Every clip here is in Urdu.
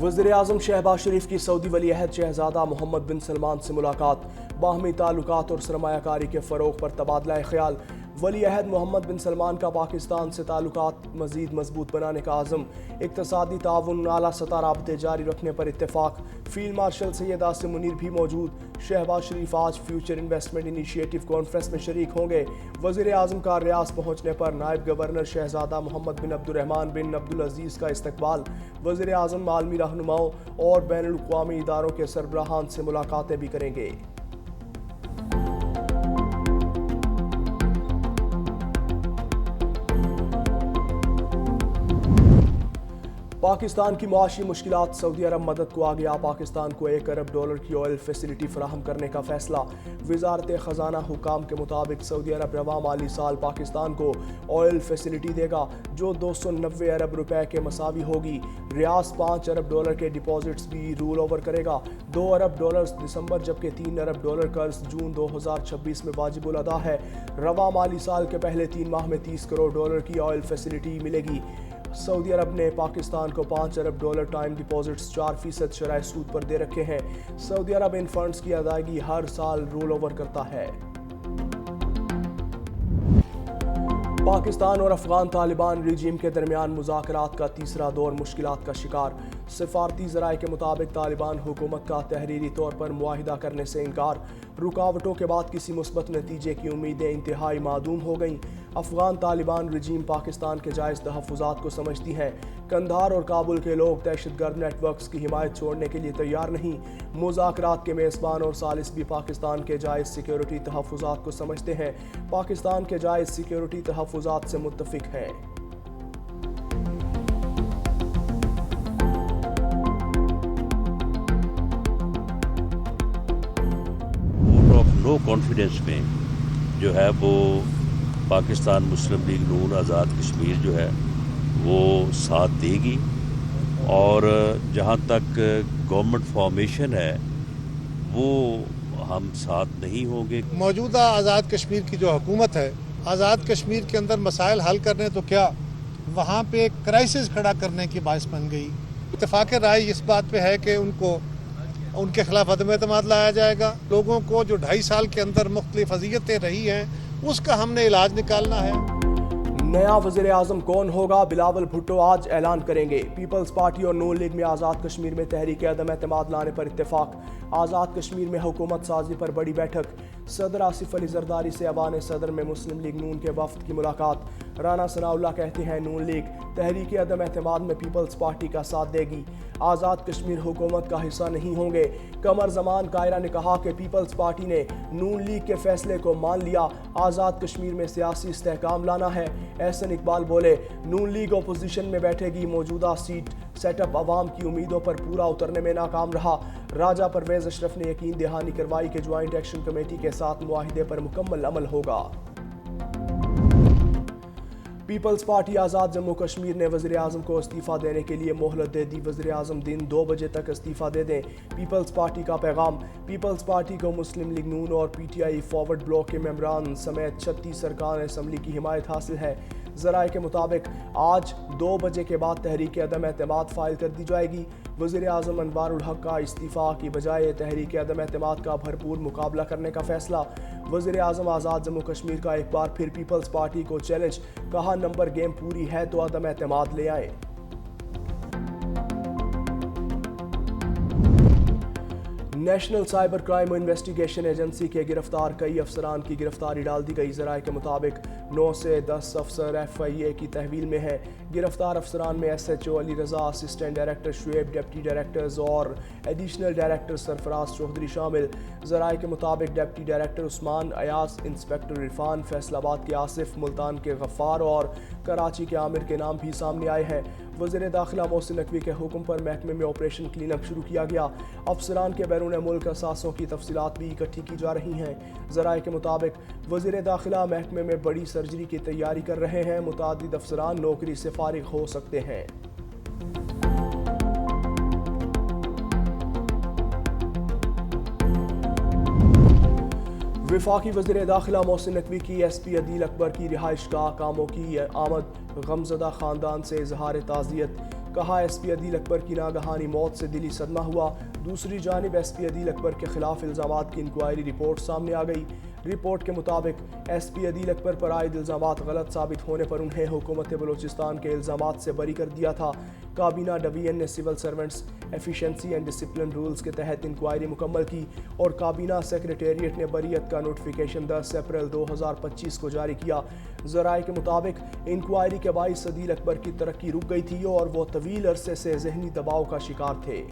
وزیر اعظم شہباز شریف کی سعودی ولی عہد شہزادہ محمد بن سلمان سے ملاقات، باہمی تعلقات اور سرمایہ کاری کے فروغ پر تبادلہ خیال۔ ولی عہد محمد بن سلمان کا پاکستان سے تعلقات مزید مضبوط بنانے کا عزم، اقتصادی تعاون اعلیٰ سطح رابطے جاری رکھنے پر اتفاق۔ فیلڈ مارشل سید عاصم منیر بھی موجود۔ شہباز شریف آج فیوچر انویسٹمنٹ انیشیٹو کانفرنس میں شریک ہوں گے۔ وزیر اعظم کا ریاض پہنچنے پر نائب گورنر شہزادہ محمد بن عبدالرحمن بن عبدالعزیز کا استقبال۔ وزیر اعظم عالمی رہنماؤں اور بین الاقوامی اداروں کے سربراہان سے ملاقاتیں بھی کریں گے۔ پاکستان کی معاشی مشکلات، سعودی عرب مدد کو آ گیا۔ پاکستان کو $1 ارب کی آئل فیسلٹی فراہم کرنے کا فیصلہ۔ وزارت خزانہ حکام کے مطابق سعودی عرب رواں مالی سال پاکستان کو آئل فیسلٹی دے گا جو $290 ارب کے مساوی ہوگی۔ ریاض $5 ارب کے ڈپازٹس بھی رول اوور کرے گا۔ $2 ارب دسمبر جبکہ $3 ارب قرض جون 2026 میں واجب الادا ہے۔ رواں مالی سال کے پہلے 3 ماہ میں $30 کروڑ کی آئل فیسلٹی ملے گی۔ سعودی عرب نے پاکستان کو $5 ارب ٹائم ڈپازٹس 4% شرائح سود پر دے رکھے ہیں۔ سعودی عرب ان فنڈز کی ادائیگی ہر سال رول اوور کرتا ہے۔ پاکستان اور افغان طالبان رجیم کے درمیان مذاکرات کا تیسرا دور مشکلات کا شکار۔ سفارتی ذرائع کے مطابق طالبان حکومت کا تحریری طور پر معاہدہ کرنے سے انکار۔ رکاوٹوں کے بعد کسی مثبت نتیجے کی امیدیں انتہائی معدوم ہو گئیں۔ افغان طالبان رجیم پاکستان کے جائز تحفظات کو سمجھتی ہیں۔ قندھار اور کابل کے لوگ دہشت گرد نیٹ ورکس کی حمایت چھوڑنے کے لیے تیار نہیں۔ مذاکرات کے میزبان اور ثالث بھی پاکستان کے جائز سیکیورٹی تحفظات کو سمجھتے ہیں۔ پاکستان کے جائز سیکیورٹی تحفظات سے متفق ہیں۔ نو کانفیڈنس میں جو ہے وہ پاکستان مسلم لیگ نون آزاد کشمیر جو ہے وہ ساتھ دے گی، اور جہاں تک گورنمنٹ فارمیشن ہے وہ ہم ساتھ نہیں ہوں گے۔ موجودہ آزاد کشمیر کی جو حکومت ہے، آزاد کشمیر کے اندر مسائل حل کرنے تو کیا وہاں پہ کرائسس کھڑا کرنے کی باعث بن گئی۔ اتفاق رائے اس بات پہ ہے کہ ان کے خلاف عدم اعتماد لایا جائے گا۔ لوگوں کو جو 2.5 سال کے اندر مختلف اذیتیں رہی ہیں اس کا ہم نے علاج نکالنا ہے۔ نیا وزیر اعظم کون ہوگا؟ بلاول بھٹو آج اعلان کریں گے۔ پیپلز پارٹی اور نون لیگ میں آزاد کشمیر میں تحریک عدم اعتماد لانے پر اتفاق۔ آزاد کشمیر میں حکومت سازی پر بڑی بیٹھک۔ صدر آصف علی زرداری سے ایوان صدر میں مسلم لیگ نون کے وفد کی ملاقات۔ رانا ثناء اللہ کہتے ہیں نون لیگ تحریک عدم اعتماد میں پیپلز پارٹی کا ساتھ دے گی، آزاد کشمیر حکومت کا حصہ نہیں ہوں گے۔ قمر زمان کائرہ نے کہا کہ پیپلز پارٹی نے نون لیگ کے فیصلے کو مان لیا، آزاد کشمیر میں سیاسی استحکام لانا ہے۔ احسن اقبال بولے نون لیگ اپوزیشن میں بیٹھے گی، موجودہ سیٹ سیٹ اپ عوام کی امیدوں پر پورا اترنے میں ناکام رہا۔ راجہ پرویز اشرف نے یقین دہانی کروائی کہ جوائنٹ ایکشن کمیٹی کے ساتھ معاہدے پر مکمل عمل ہوگا۔ پیپلز پارٹی آزاد جموں کشمیر نے وزیر اعظم کو استعفیٰ دینے کے لیے مہلت دے دی۔ وزیر اعظم دن 2 بجے تک استعفیٰ دے دیں، پیپلز پارٹی کا پیغام۔ پیپلز پارٹی کو مسلم لیگ نون اور P T I forward block کے ممبران سمیت 36 ارکان اسمبلی کی حمایت حاصل ہے۔ ذرائع کے مطابق آج 2 بجے کے بعد تحریک عدم اعتماد فائل کر دی جائے گی۔ وزیر اعظم انوار الحق کا استعفیٰ کی بجائے تحریک عدم اعتماد کا بھرپور مقابلہ کرنے کا فیصلہ۔ وزیر اعظم آزاد جموں کشمیر کا ایک بار پھر پیپلز پارٹی کو چیلنج، کہا نمبر گیم پوری ہے تو عدم اعتماد لے آئیں۔ National cyber crime investigation agency کے گرفتار کئی افسران کی گرفتاری ڈال دی گئی۔ ذرائع کے مطابق 9 سے 10 افسر FIA کی تحویل میں ہیں۔ گرفتار افسران میں SHO Ali Raza, assistant director Shoaib, deputy directors اور ایڈیشنل ڈائریکٹر سرفراز چودھری شامل۔ ذرائع کے مطابق deputy director Usman Ayaz, inspector Irfan, Faisalabad کے آصف، ملتان کے غفار اور کراچی کے عامر کے نام بھی سامنے آئے ہیں۔ وزیر داخلہ محسن نقوی کے حکم پر محکمے میں آپریشن کلین اپ شروع کیا گیا۔ افسران کے بیرون ملک اثاثوں کی تفصیلات بھی اکٹھی کی جا رہی ہیں۔ ذرائع کے مطابق وزیر داخلہ محکمے میں بڑی سرجری کی تیاری کر رہے ہیں، متعدد افسران نوکری سے فارغ ہو سکتے ہیں۔ وفاقی وزیر داخلہ محسن نقوی کی SP عدیل اکبر کی رہائش گاہ کاموں کی آمد، غمزدہ خاندان سے اظہار تعزیت۔ کہا ایس پی عدیل اکبر کی ناگہانی موت سے دلی صدمہ ہوا۔ دوسری جانب ایس پی عدیل اکبر کے خلاف الزامات کی انکوائری رپورٹ سامنے آ گئی۔ رپورٹ کے مطابق ایس پی عدیل اکبر پر عائد الزامات غلط ثابت ہونے پر انہیں حکومت بلوچستان کے الزامات سے بری کر دیا تھا۔ کابینہ ڈویژن نے civil servants efficiency and discipline rules کے تحت انکوائری مکمل کی اور کابینہ سیکریٹریٹ نے بریت کا نوٹیفیکیشن 10 اپریل 2025 کو جاری کیا۔ ذرائع کے مطابق انکوائری کے باعث عدیل اکبر کی ترقی رک گئی تھی اور وہ طویل عرصے سے ذہنی دباؤ کا شکار تھے۔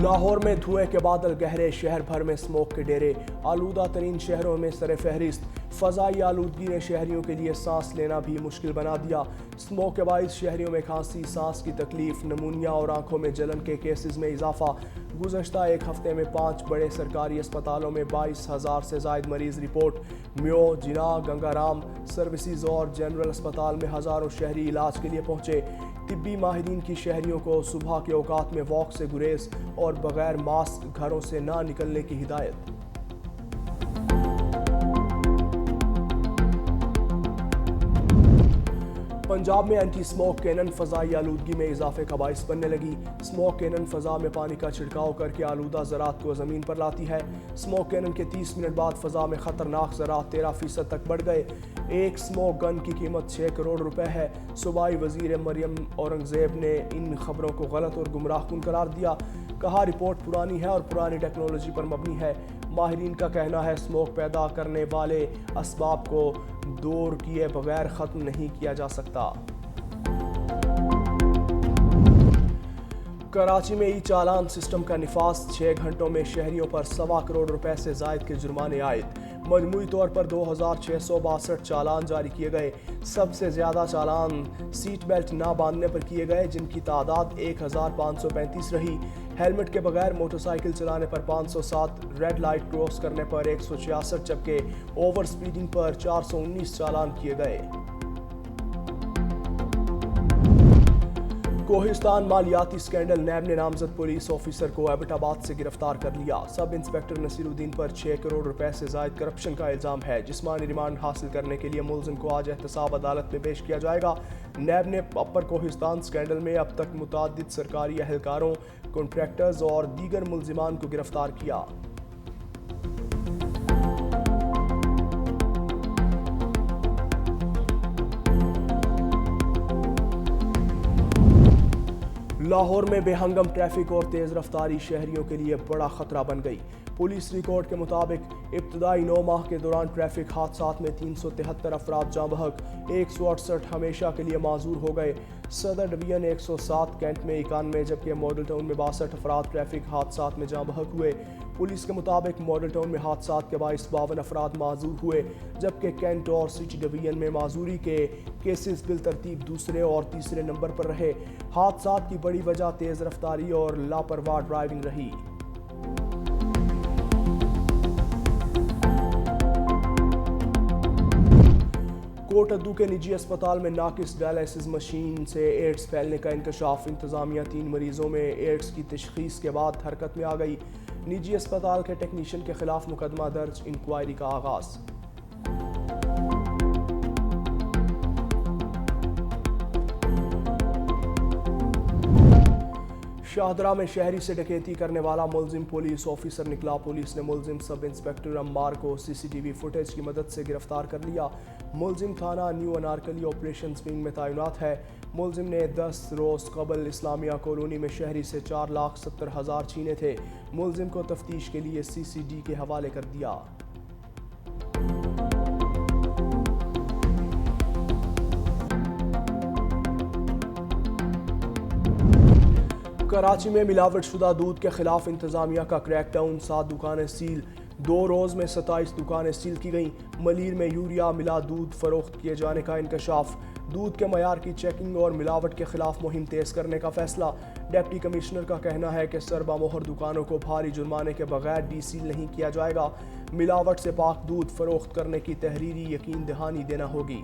لاہور میں دھوئیں کے بادل گہرے، شہر بھر میں اسموک کے ڈیرے، آلودہ ترین شہروں میں سر فہرست۔ فضائی آلودگی نے شہریوں کے لیے سانس لینا بھی مشکل بنا دیا۔ اسموک کے باعث شہریوں میں کھانسی، سانس کی تکلیف، نمونیا اور آنکھوں میں جلن کے کیسز میں اضافہ۔ گزشتہ ایک ہفتے میں 5 بڑے سرکاری اسپتالوں میں 22,000 سے زائد مریض رپورٹ۔ میو، جناح، گنگا رام سروسز اور جنرل اسپتال میں ہزاروں شہری علاج کے لیے پہنچے۔ طبی ماہرین کی شہریوں کو صبح کے اوقات میں واک سے گریز اور بغیر ماسک گھروں سے نہ نکلنے کی ہدایت۔ پنجاب میں اینٹی اسموک کینن فضائی آلودگی میں اضافے کا باعث بننے لگی۔ اسموک کینن فضا میں پانی کا چھڑکاؤ کر کے آلودہ ذرات کو زمین پر لاتی ہے۔ اسموک کینن کے 30 منٹ بعد فضا میں خطرناک ذرات 13% تک بڑھ گئے۔ ایک اسموک گن کی قیمت 6 کروڑ روپے ہے۔ صوبائی وزیر مریم اورنگزیب نے ان خبروں کو غلط اور گمراہ کن قرار دیا۔ کہا رپورٹ پرانی ہے اور پرانی ٹیکنالوجی پر مبنی ہے۔ ماہرین کا کہنا ہے اسموک پیدا کرنے والے اسباب کو دور کیے بغیر ختم نہیں کیا جا سکتا۔ کراچی میں ای چالان سسٹم کا نفاذ، 6 گھنٹوں میں شہریوں پر 1.25 کروڑ روپے سے زائد کے جرمانے عائد۔ مجموعی طور پر 2,662 چالان جاری کیے گئے۔ سب سے زیادہ چالان سیٹ بیلٹ نہ باندھنے پر کیے گئے، جن کی تعداد 1,535 رہی۔ ہیلمٹ کے بغیر موٹر سائیکل چلانے پر 507، ریڈ لائٹ کراس کرنے پر 166 جبکہ اوور سپیڈنگ پر 419 چالان کیے گئے۔ کوہستان مالیاتی سکینڈل، نیب نے نامزد پولیس آفیسر کو ایبٹ آباد سے گرفتار کر لیا۔ سب انسپکٹر نصیر الدین پر 6 کروڑ روپے سے زائد کرپشن کا الزام ہے۔ جسمانی ریمانڈ حاصل کرنے کے لیے ملزم کو آج احتساب عدالت میں پیش کیا جائے گا۔ نیب نے اپر کوہستان سکینڈل میں اب تک متعدد سرکاری اہلکاروں، کنٹریکٹرز اور دیگر ملزمان کو گرفتار کیا۔ لاہور میں بے ہنگم ٹریفک اور تیز رفتاری شہریوں کے لیے بڑا خطرہ بن گئی۔ پولیس ریکارڈ کے مطابق ابتدائی 9 ماہ کے دوران ٹریفک حادثات میں 373 افراد جاں بحق، 168 ہمیشہ کے لیے معذور ہو گئے۔ صدر ڈویژن 107، کینٹ میں 91 جبکہ ماڈل ٹاؤن میں 62 افراد ٹریفک حادثات میں جاں بحق ہوئے۔ پولیس کے مطابق ماڈل ٹاؤن میں حادثات کے باعث 52 افراد معذور ہوئے، جبکہ کینٹ اور سٹی ڈویژن میں معذوری کے کیسز بالترتیب دوسرے اور تیسرے نمبر پر رہے۔ حادثات کی بڑی وجہ تیز رفتاری اور لاپرواہ ڈرائیونگ رہی۔ کوٹ ادو کے نجی اسپتال میں ناقص ڈائلیسس مشین سے ایڈز پھیلنے کا انکشاف۔ انتظامیہ 3 مریضوں میں ایڈز کی تشخیص کے بعد حرکت میں آ گئی۔ نجی اسپتال کے ٹیکنیشین کے خلاف مقدمہ درج، انکوائری کا آغاز۔ شاہدرہ میں شہری سے ڈکیتی کرنے والا ملزم پولیس آفیسر نکلا۔ پولیس نے ملزم سب انسپکٹر عمار کو CCTV فوٹیج کی مدد سے گرفتار کر لیا۔ ملزم تھانہ نیو انارکلی آپریشنز ونگ میں تعینات ہے۔ ملزم نے 10 روز قبل اسلامیہ کالونی میں شہری سے 4,70,000 چھینے تھے۔ ملزم کو تفتیش کے لیے CCD کے حوالے کر دیا۔ کراچی میں ملاوٹ شدہ دودھ کے خلاف انتظامیہ کا کریک ڈاؤن، 7 دکانیں سیل۔ 2 روز میں 27 دکانیں سیل کی گئیں۔ ملیر میں یوریا ملا دودھ فروخت کیے جانے کا انکشاف۔ دودھ کے معیار کی چیکنگ اور ملاوٹ کے خلاف مہم تیز کرنے کا فیصلہ۔ ڈپٹی کمشنر کا کہنا ہے کہ سربا مہر دکانوں کو بھاری جرمانے کے بغیر ڈی سیل نہیں کیا جائے گا۔ ملاوٹ سے پاک دودھ فروخت کرنے کی تحریری یقین دہانی دینا ہوگی۔